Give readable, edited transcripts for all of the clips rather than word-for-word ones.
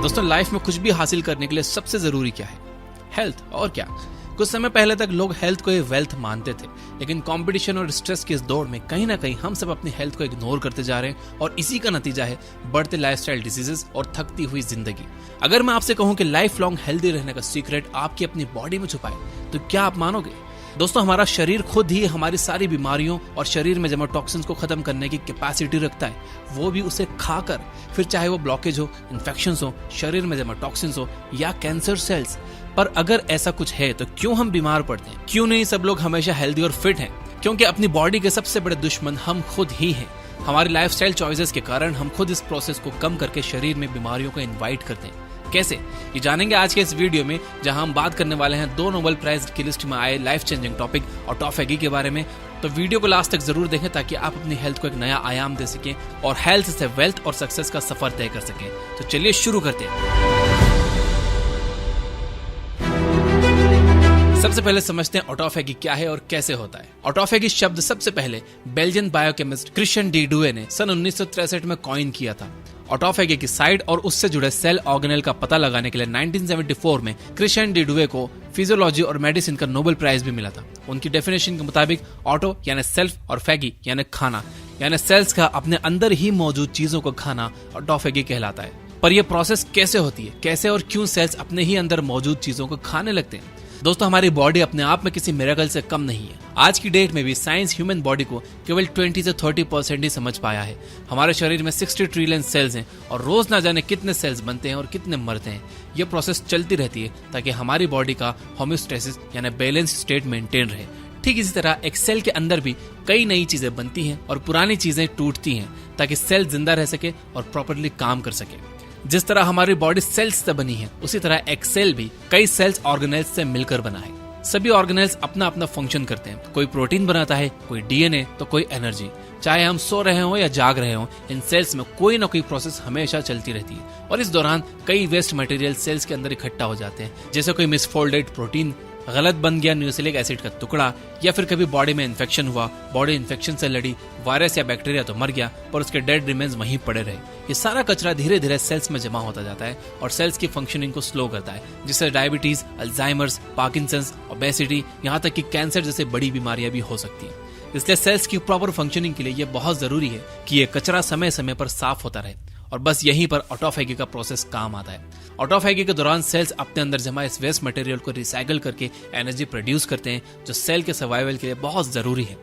दोस्तों लाइफ में कुछ भी हासिल करने के लिए सबसे जरूरी क्या है? हेल्थ। और क्या, कुछ समय पहले तक लोग हेल्थ को वेल्थ मानते थे, लेकिन कंपटीशन और स्ट्रेस की इस दौड़ में कहीं ना कहीं हम सब अपनी हेल्थ को इग्नोर करते जा रहे हैं और इसी का नतीजा है बढ़ते लाइफस्टाइल डिजीजेस और थकती हुई जिंदगी। अगर मैं आपसे कहूं कि लाइफ लॉन्ग हेल्दी रहने का सीक्रेट आपकी अपनी बॉडी में छुपा है, तो क्या आप मानोगे? दोस्तों, हमारा शरीर खुद ही हमारी सारी बीमारियों और शरीर में जमा टॉक्सिन्स को खत्म करने की कैपेसिटी रखता है, वो भी उसे खाकर। फिर चाहे वो ब्लॉकेज हो, इन्फेक्शंस हो, शरीर में जमा टॉक्सिन्स हो या कैंसर सेल्स। पर अगर ऐसा कुछ है तो क्यों हम बीमार पड़ते हैं? क्यों नहीं सब लोग हमेशा हेल्दी और फिट हैं? क्योंकि अपनी बॉडी के सबसे बड़े दुश्मन हम खुद ही हैं। हमारी लाइफस्टाइल चॉइसेस के कारण हम खुद इस प्रोसेस को कम करके शरीर में बीमारियों को इनवाइट करते हैं। कैसे, ये जानेंगे आज के इस वीडियो में, जहां हम बात करने वाले हैं 2 नोबेल प्राइज की लिस्ट में आए लाइफ चेंजिंग टॉपिक ऑटोफेगी के बारे में। तो वीडियो को लास्ट तक जरूर देखें ताकि आप अपनी हेल्थ को एक नया आयाम दे सकें और हेल्थ से वेल्थ और सक्सेस का सफर तय कर सकें। तो चलिए शुरू करते हैं। सबसे पहले समझते हैं ऑटोफेगी क्या है और कैसे होता है। ऑटोफेगी शब्द सबसे पहले बेल्जियन बायोकेमिस्ट क्रिश्चियन डी डुवे ने सन 1963 में कॉइन किया था। ऑटोफेगी की साइट और उससे जुड़े सेल ऑर्गेनेल का पता लगाने के लिए 1974 में क्रिश्चियन डी डुवे को फिजियोलॉजी और मेडिसिन का नोबेल प्राइज भी मिला था। उनकी डेफिनेशन के मुताबिक ऑटो यानी सेल्फ और फेगी यानी खाना, यानी सेल्स का अपने अंदर ही मौजूद चीजों को खाना ऑटोफेगी कहलाता है। पर यह प्रोसेस कैसे होती है, कैसे और क्यों सेल्स अपने ही अंदर मौजूद चीजों को खाने लगते हैं? दोस्तों, हमारी बॉडी अपने आप में किसी मिरेकल से कम नहीं है। आज की डेट में भी साइंस ह्यूमन बॉडी को केवल 20 से 30% ही समझ पाया है। हमारे शरीर में 60 ट्रिलियन सेल्स हैं और रोज ना जाने कितने सेल्स बनते हैं और कितने मरते हैं। यह प्रोसेस चलती रहती है ताकि हमारी बॉडी का होम्योस्टेसिस यानी बैलेंस स्टेट मेंटेन रहे। ठीक इसी तरह एक सेल के अंदर भी कई नई चीजें बनती हैं और पुरानी चीजें टूटती हैं ताकि सेल जिंदा रह सके और प्रॉपरली काम कर सके। जिस तरह हमारी बॉडी सेल्स से बनी है, उसी तरह एक सेल भी कई सेल्स ऑर्गेनेल्स से मिलकर बना है। सभी ऑर्गेनेल्स अपना अपना फंक्शन करते हैं। कोई प्रोटीन बनाता है, कोई डीएनए, तो कोई एनर्जी। चाहे हम सो रहे हो या जाग रहे हो, इन सेल्स में कोई ना कोई प्रोसेस हमेशा चलती रहती है और इस दौरान कई वेस्ट मटेरियल सेल्स के अंदर इकट्ठा हो जाते हैं, जैसे कोई मिसफोल्डेड प्रोटीन, गलत बन गया न्यूक्लिक एसिड का टुकड़ा, या फिर कभी बॉडी में इन्फेक्शन हुआ, बॉडी इन्फेक्शन से लड़ी, वायरस या बैक्टीरिया तो मर गया पर उसके डेड रिमेन्स वहीं पड़े रहे। ये सारा कचरा धीरे धीरे सेल्स में जमा होता जाता है और सेल्स की फंक्शनिंग को स्लो करता है, जिससे डायबिटीज, अल्जाइमर्स, पार्किंसंस, ओबेसिटी, यहाँ तक कि कैंसर जैसे बड़ी बीमारियां भी हो सकती हैं। इसलिए सेल्स की प्रॉपर फंक्शनिंग के लिए यह बहुत जरूरी है कि ये कचरा समय समय पर साफ होता रहे और बस यहीं पर ऑटोफेगी का प्रोसेस काम आता है। ऑटोफेगी के दौरान सेल्स अपने अंदर जमा इस वेस्ट मटेरियल को रिसाइकल करके एनर्जी प्रोड्यूस करते हैं, जो सेल के सर्वाइवल के लिए बहुत जरूरी है।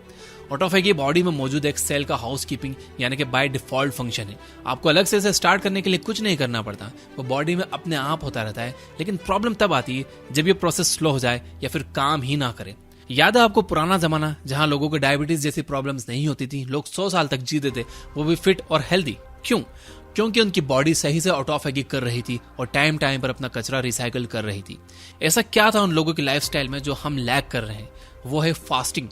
ऑटोफेगी बॉडी में मौजूद एक सेल का हाउसकीपिंग यानी कि बाय डिफॉल्ट फंक्शन है। आपको अलग से इसे स्टार्ट करने के लिए कुछ नहीं करना पड़ता, वो बॉडी में अपने आप होता रहता है। लेकिन प्रॉब्लम तब आती है जब ये प्रोसेस स्लो हो जाए या फिर काम ही ना करे। याद है आपको पुराना जमाना, जहां लोगों को डायबिटीज जैसी प्रॉब्लम्स नहीं होती थी, लोग 100 साल तक जीते थे, वो भी फिट और हेल्दी। क्यों? क्योंकि उनकी बॉडी सही से ऑटोफेगी कर रही थी और टाइम टाइम पर अपना कचरा रिसाइकल कर रही थी। ऐसा क्या था उन लोगों की लाइफस्टाइल में जो हम लैक कर रहे हैं? वो है फास्टिंग,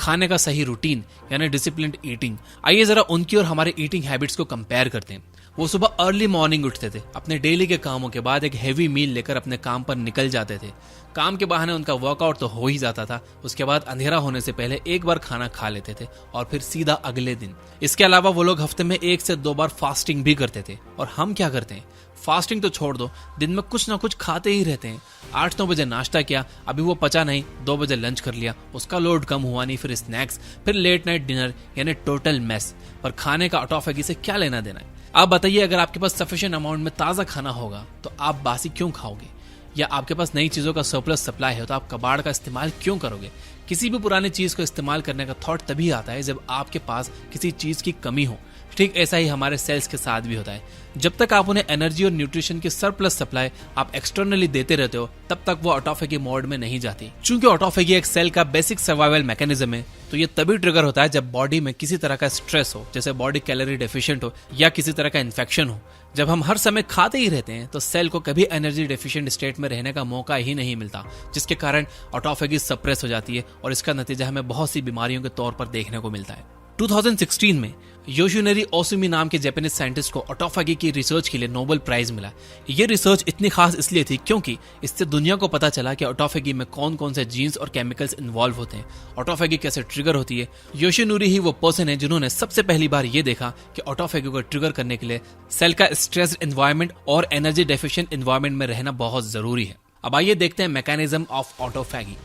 खाने का सही रूटीन यानी डिसिप्लिन्ड ईटिंग। आइए जरा उनकी और हमारे ईटिंग हैबिट्स को कंपेयर करते हैं। वो सुबह अर्ली मॉर्निंग उठते थे, अपने डेली के कामों के बाद एक हैवी मील लेकर अपने काम पर निकल जाते थे। काम के बहाने उनका वर्कआउट तो हो ही जाता था, उसके बाद अंधेरा होने से पहले एक बार खाना खा लेते थे और फिर सीधा अगले दिन। इसके अलावा वो लोग हफ्ते में 1 से 2 बार फास्टिंग भी करते थे। और हम क्या करते हैं? फास्टिंग तो छोड़ दो, दिन में कुछ ना कुछ खाते ही रहते हैं। 8-9 बजे नाश्ता किया, अभी वो पचा नहीं, 2 बजे लंच कर लिया, उसका लोड कम हुआ नहीं, फिर स्नैक्स, फिर लेट नाइट डिनर, यानी टोटल मेस। पर खाने का ऑटोफेगी से क्या लेना देना है? आप बताइए, अगर आपके पास सफिशिएंट अमाउंट में ताज़ा खाना होगा तो आप बासी क्यों खाओगे? या आपके पास नई चीज़ों का सरप्लस सप्लाई है तो आप कबाड़ का इस्तेमाल क्यों करोगे? किसी भी पुरानी चीज़ को इस्तेमाल करने का थॉट तभी आता है जब आपके पास किसी चीज़ की कमी हो। ठीक ऐसा ही हमारे सेल्स के साथ भी होता है। जब तक आप उन्हें एनर्जी और न्यूट्रिशन की सरप्लस सप्लाई आप एक्सटर्नली देते रहते हो, तब तक वो ऑटोफेगी मोड में नहीं जाती। चूंकि ऑटोफेगी एक सेल का बेसिक सर्वाइवल मैकेनिज्म है, तो ये तभी ट्रिगर होता है जब बॉडी में किसी तरह का स्ट्रेस हो, जैसे बॉडी कैलोरी डेफिशिएंट हो या किसी तरह का इन्फेक्शन हो। जब हम हर समय खाते ही रहते हैं तो सेल को कभी एनर्जी डेफिशिएंट स्टेट में रहने का मौका ही नहीं मिलता, जिसके कारण ऑटोफेगी सप्रेस हो जाती है और इसका नतीजा हमें बहुत सी बीमारियों के तौर पर देखने को मिलता है। 2016 में योशिनोरी ओसुमी नाम के जापानीज साइंटिस्ट को ऑटोफेगी की रिसर्च के लिए नोबेल प्राइज मिला। ये रिसर्च इतनी खास इसलिए थी क्योंकि इससे दुनिया को पता चला कि ऑटोफेगी में कौन कौन से जीन्स और केमिकल्स इन्वॉल्व होते हैं, ऑटोफेगी कैसे ट्रिगर होती है। योशिनोरी ही वो पर्सन है जिन्होंने सबसे पहली बार ये देखा कि ऑटोफेगी को ट्रिगर करने के लिए सेल का स्ट्रेस्ड एनवायरनमेंट और एनर्जी डेफिशिएंट एनवायरनमेंट में रहना बहुत जरूरी है। अब आइए देखते हैं मैकेनिज्म ऑफ ऑटोफेगी।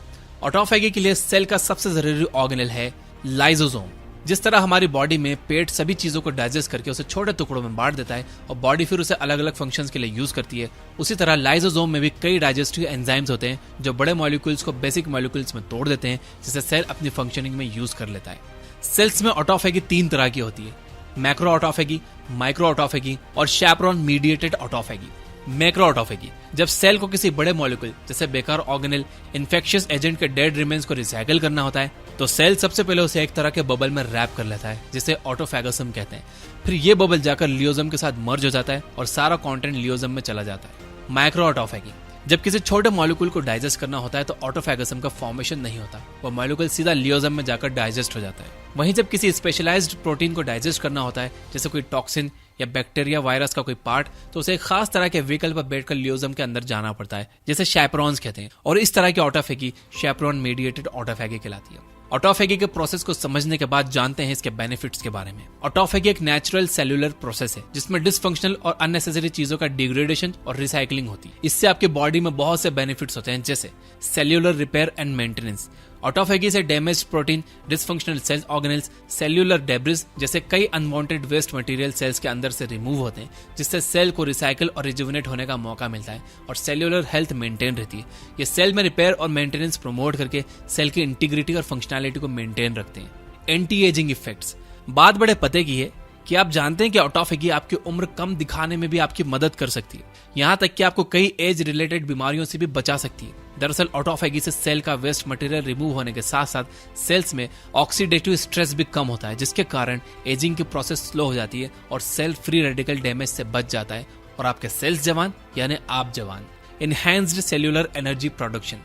ऑटोफेगी के लिए सेल का सबसे जरूरी ऑर्गेनेल है लाइसोसोम। जिस तरह हमारी बॉडी में पेट सभी चीजों को डाइजेस्ट करके उसे छोटे टुकड़ों में बांट देता है और बॉडी फिर उसे अलग अलग फंक्शंस के लिए यूज करती है, उसी तरह लाइसोसोम में भी कई डाइजेस्टिव एंजाइम्स होते हैं जो बड़े मॉलिक्यूल्स को बेसिक मॉलिक्यूल्स में तोड़ देते हैं, जिसे सेल अपनी फंक्शनिंग में यूज कर लेता है। सेल्स में ऑटोफेगी 3 तरह की होती है, मैक्रो ऑटोफेगी, माइक्रो ऑटोफेगी और शैपरॉन मीडिएटेड ऑटोफेगी। मैक्रो ऑटोफेगी जब सेल को किसी बड़े मॉलिक्यूल जैसे बेकार ऑर्गेनेल, इन्फेक्शियस एजेंट के डेड रिमेन्स को रिसाइकिल करना होता है, तो सेल सबसे पहले उसे एक तरह के बबल में रैप कर लेता है जिसे ऑटोफेगसम कहते हैं। फिर ये बबल जाकर लियोजम के साथ मर्ज हो जाता है और सारा कंटेंट लियोजम में चला जाता है। माइक्रो ऑटोफेगी जब किसी छोटे मॉलिक्यूल को डाइजेस्ट करना होता है तो ऑटोफेगसम का फॉर्मेशन नहीं होता, वो मॉलिक्यूल सीधा लियोजम में जाकर डाइजेस्ट हो जाता है। वहीं जब किसी स्पेशलाइज्ड प्रोटीन को डाइजेस्ट करना होता है जैसे कोई टॉक्सिन या बैक्टीरिया वायरस का कोई पार्ट, तो उसे एक खास तरह के व्हीकल पर बैठकर लियोजम के अंदर जाना पड़ता है जिसे शैपरॉन्स कहते हैं, और इस तरह की ऑटोफेगी शैपरॉन मीडिएटेड ऑटोफेगी कहलाती है। ऑटोफेगी के प्रोसेस को समझने के बाद जानते हैं इसके बेनिफिट्स के बारे में। ऑटोफेगी एक नेचुरल सेल्यूलर प्रोसेस है जिसमें डिसफंक्शनल और अननेसेसरी चीजों का डिग्रेडेशन और रिसाइकलिंग होती है। इससे आपकी बॉडी में बहुत से बेनिफिट्स होते हैं जैसे cellular repair and maintenance. Autophagy से damaged protein, dysfunctional cells organelles, cellular debris जैसे कई अनवांटेड वेस्ट मटेरियल सेल्स के अंदर से रिमूव होते हैं, जिससे सेल को रिसाइकिल और रिजुविनेट होने का मौका मिलता है और सेल्यूलर हेल्थ मेंटेन रहती है। ये सेल में रिपेयर और मेंटेनेंस प्रमोट करके सेल की इंटीग्रिटी और फंक्शनैलिटी को मेंटेन रखते हैं। Anti ageing effects. बात बड़े पते की है कि आप जानते हैं कि ऑटोफेगी आपकी उम्र कम दिखाने में भी आपकी मदद कर सकती है, यहाँ तक कि आपको कई एज रिलेटेड बीमारियों से भी बचा सकती है। दरअसल ऑटोफेगी से सेल का वेस्ट मटेरियल रिमूव होने के साथ साथ सेल्स में ऑक्सीडेटिव स्ट्रेस भी कम होता है, जिसके कारण एजिंग की प्रोसेस स्लो हो जाती है और सेल फ्री रेडिकल डैमेज से बच जाता है और आपके सेल्स जवान यानी आप जवान। Enhanced cellular energy production.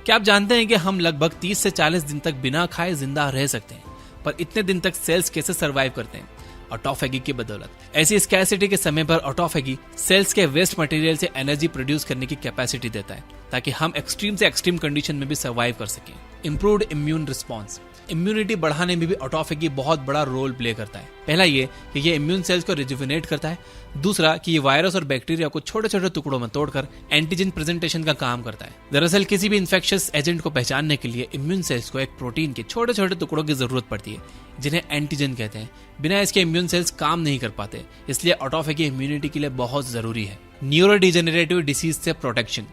क्या आप जानते हैं कि हम लगभग 30 से 40 दिन तक बिना खाए जिंदा रह सकते हैं, पर इतने दिन तक सेल्स कैसे सर्वाइव करते हैं? ऑटोफेगी की बदौलत। ऐसी स्कैरसिटी के समय पर ऑटोफेगी सेल्स के वेस्ट मटेरियल से एनर्जी प्रोड्यूस करने की कैपेसिटी देता है ताकि हम एक्सट्रीम से एक्सट्रीम कंडीशन में भी सर्वाइव कर सकें। Improved immune response. इम्यूनिटी बढ़ाने में भी ऑटोफेगी बहुत बड़ा रोल प्ले करता है। पहला ये कि ये इम्यून सेल्स को रिजुविनेट करता है, दूसरा कि ये वायरस और बैक्टीरिया को छोटे छोटे टुकड़ों में तोड़कर एंटीजन प्रेजेंटेशन का काम करता है। दरअसल किसी भी इन्फेक्शियस एजेंट को पहचानने के लिए इम्यून सेल्स को एक प्रोटीन के छोटे छोटे टुकड़ों की जरूरत पड़ती है जिन्हें एंटीजन कहते हैं। बिना इसके इम्यून सेल्स काम नहीं कर पाते, इसलिए ऑटोफेगी इम्यूनिटी के लिए बहुत जरूरी है। न्यूरो डिजेनरेटिव डिसीज से प्रोटेक्शन।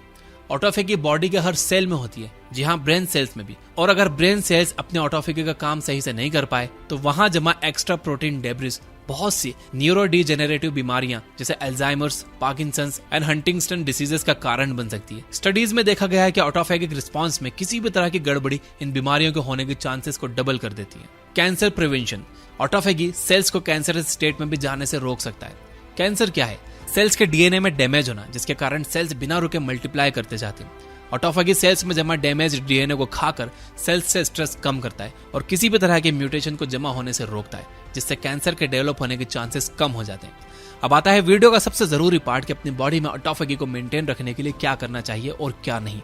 ऑटोफेगी बॉडी के हर सेल में होती है, जी हाँ, ब्रेन सेल्स में भी। और अगर ब्रेन सेल्स अपने ऑटोफेगी का काम सही से नहीं कर पाए तो वहां जमा एक्स्ट्रा प्रोटीन डेब्रिस बहुत सी न्यूरो डिजेनरेटिव बीमारियां जैसे Alzheimer's, Parkinson's and Huntington diseases का कारण बन सकती है। स्टडीज में देखा गया है कि ऑटोफेगिक रिस्पांस में किसी भी तरह की गड़बड़ी इन बीमारियों के होने के चांसेस को डबल कर देती है। Cancer prevention. ऑटोफेगी सेल्स को कैंसरस स्टेट में भी जाने से रोक सकता है। कैंसर क्या है? सेल्स के डीएनए में डैमेज होना, जिसके कारण सेल्स बिना रुके मल्टीप्लाई करते जाते हैं। ऑटोफेगी सेल्स में जमा डैमेज डीएनए को खाकर सेल्स से स्ट्रेस कम करता है और किसी भी तरह के म्यूटेशन को जमा होने से रोकता है, जिससे कैंसर के डेवलप होने के चांसेस कम हो जाते हैं। अब आता है वीडियो का सबसे जरूरी पार्ट कि अपनी बॉडी में ऑटोफेगी को मेंटेन रखने के लिए क्या करना चाहिए और क्या नहीं।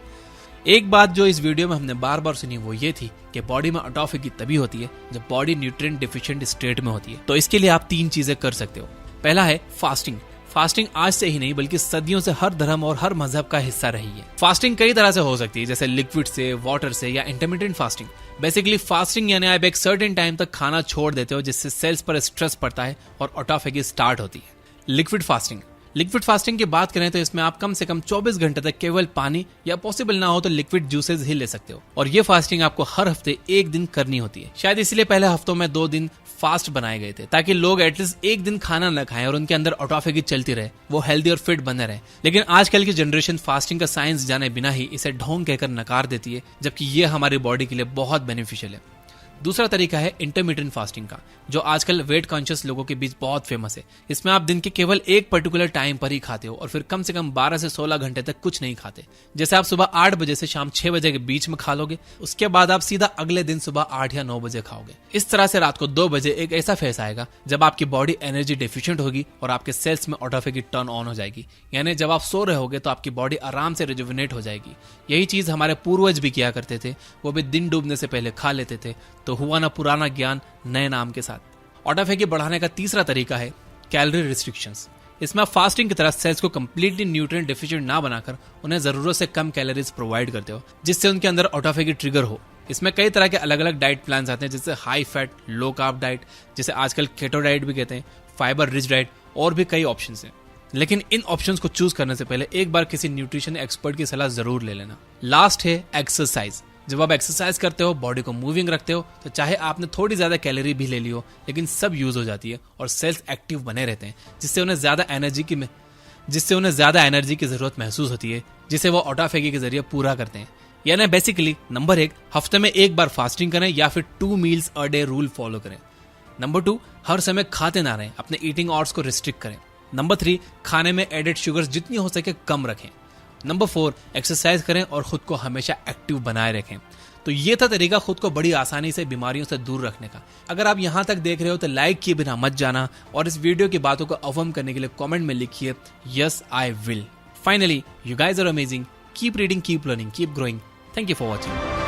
एक बात जो इस वीडियो में हमने बार बार सुनी वो ये थी कि बॉडी में ऑटोफेगी तभी होती है जब बॉडी न्यूट्रिएंट डिफिशिएंट स्टेट में होती है। तो इसके लिए आप 3 चीजें कर सकते हो। पहला है फास्टिंग। फास्टिंग आज से ही नहीं बल्कि सदियों से हर धर्म और हर मजहब का हिस्सा रही है। फास्टिंग कई तरह से हो सकती है, जैसे लिक्विड से, वाटर से या इंटरमिटेंट फास्टिंग। बेसिकली फास्टिंग यानी आप एक सर्टेन टाइम तक खाना छोड़ देते हो जिससे सेल्स पर स्ट्रेस पड़ता है और ऑटोफेगी स्टार्ट होती है। Liquid fasting. लिक्विड फास्टिंग की बात करें तो इसमें आप कम से कम 24 घंटे तक केवल पानी या पॉसिबल ना हो तो लिक्विड जूसेस ही ले सकते हो, और ये फास्टिंग आपको हर हफ्ते 1 दिन करनी होती है। शायद इसलिए पहले हफ्तों में 2 दिन फास्ट बनाए गए थे ताकि लोग एटलीस्ट 1 दिन खाना न खाएं और उनके अंदर ऑटोफेगी चलती रहे, वो हेल्दी और फिट बने रहे। लेकिन आजकल की जनरेशन फास्टिंग का साइंस जाने बिना ही इसे ढोंग कहकर नकार देती है, जबकि ये हमारी बॉडी के लिए बहुत बेनिफिशियल है। दूसरा तरीका है इंटरमिटेंट फास्टिंग का, जो आजकल वेट कॉन्शियस लोगों के बीच बहुत फेमस है। इसमें आप दिन के केवल एक पर्टिकुलर टाइम पर ही खाते हो और फिर कम से कम 12 से 16 घंटे तक कुछ नहीं खाते। जैसे आप सुबह 8 बजे से शाम 6 बजे के बीच में खा लोगे, उसके बाद आप सीधा अगले दिन सुबह 8 या 9 बजे खाओगे। इस तरह से रात को 2 बजे एक ऐसा फेस आएगा जब आपकी बॉडी एनर्जी डेफिशिएंट होगी और आपके सेल्स में ऑटोफेगी टर्न ऑन हो जाएगी, यानी जब आप सो रहे होगे तो आपकी बॉडी आराम से रिजुविनेट हो जाएगी। यही चीज हमारे पूर्वज भी किया करते थे, वो भी दिन डूबने से पहले खा लेते थे। तो हुआ ना पुराना ज्ञान नए नाम के साथ। ऑटोफेगी बढ़ाने का तीसरा तरीका है कैलोरी रिस्ट्रिक्शंस। इसमें आप फास्टिंग की तरह सेल्स को कंप्लीटली न्यूट्रिएंट डेफिशिएंट ना बनाकर उन्हें जरूरत से कम कैलोरीज प्रोवाइड करते हो, जिससे उनके अंदर ऑटोफेगी ट्रिगर हो। इसमें कई तरह के अलग अलग डाइट प्लान आते हैं, जैसे high fat low carb diet, जिसे आजकल केटो डाइट भी कहते हैं, फाइबर रिच डाइट, और भी कई ऑप्शंस हैं। लेकिन इन ऑप्शंस को चूज करने से पहले एक बार किसी न्यूट्रिशन एक्सपर्ट की सलाह जरूर ले लेना। लास्ट है एक्सरसाइज। जब आप एक्सरसाइज करते हो, बॉडी को मूविंग रखते हो, तो चाहे आपने थोड़ी ज्यादा कैलोरी भी ले ली हो, लेकिन सब यूज हो जाती है और सेल्स एक्टिव बने रहते हैं, जिससे उन्हें ज्यादा एनर्जी की जरूरत महसूस होती है, जिसे वो ऑटोफेगी के जरिए पूरा करते हैं। यानी बेसिकली नंबर 1, हफ्ते में एक बार फास्टिंग करें या फिर 2 meals a day rule follow करें। नंबर 2, हर समय खाते ना रहें, अपने ईटिंग आवर्स को रिस्ट्रिक्ट करें। नंबर 3, खाने में एडेड शुगर्स जितनी हो सके कम रखें। नंबर 4, एक्सरसाइज करें और खुद को हमेशा एक्टिव बनाए रखें। तो ये था तरीका खुद को बड़ी आसानी से बीमारियों से दूर रखने का। अगर आप यहां तक देख रहे हो तो लाइक किए बिना मत जाना और इस वीडियो की बातों को अफर्म करने के लिए कमेंट में लिखिए yes I will. Finally, you guys are amazing. Keep reading, keep learning, keep growing. Thank you for watching.